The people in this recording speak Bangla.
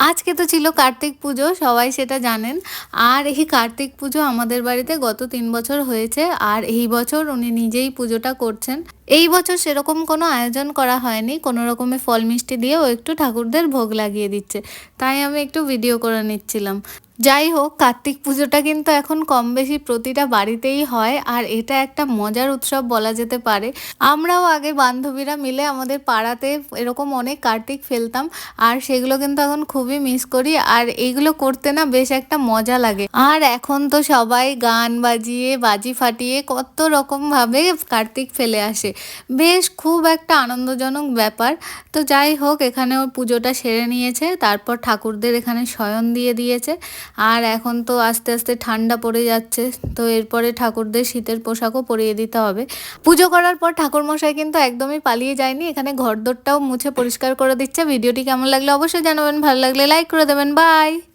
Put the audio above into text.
আজকে তো ছিল কার্তিক পুজো, সবাই সেটা জানেন। আর এই কার্তিক পুজো আমাদের বাড়িতে গত ৩ বছর হয়েছে। আর এই বছর উনি নিজেই পুজোটা করছেন। এই বছর সেরকম কোনো আয়োজন করা হয়নি। কোনো রকমে ফল মিষ্টি দিয়ে ও একটু ঠাকুরদের ভোগ লাগিয়ে দিচ্ছে। তাই আমি একটু ভিডিও করে নিচ্ছিলাম। যাই হোক, কার্তিক পুজোটা কিন্তু এখন কম বেশি প্রতিটা বাড়িতেই হয়। আর এটা একটা মজার উৎসব বলা যেতে পারে। আমরাও আগে বান্ধবীরা মিলে আমাদের পাড়াতে এরকম অনেক কার্তিক ফেলতাম। আর সেগুলো কিন্তু এখন খুবই মিস করি। আর এইগুলো করতে না বেশ একটা মজা লাগে। আর এখন তো সবাই গান বাজিয়ে বাজি ফাটিয়ে কত রকমভাবে কার্তিক ফেলে আসে। বেশ খুব একটা আনন্দজনক ব্যাপার। তো যাই হোক, এখানে ওর পুজোটা সেরে নিয়েছে, তারপর ঠাকুরদের এখানে শয়ন দিয়ে দিয়েছে। আর এখন তো আস্তে আস্তে ঠান্ডা পড়ে যাচ্ছে, তো এরপরে ঠাকুরদের শীতের পোশাকও পরিয়ে দিতে হবে। পুজো করার পর ঠাকুরমশাই কিন্তু একদমই পালিয়ে যায়নি, এখানে ঘরদোরটাও মুছে পরিষ্কার করে দিচ্ছে। ভিডিওটি কেমন লাগলো অবশ্যই জানাবেন, ভালো লাগলে লাইক করে দেবেন। বাই।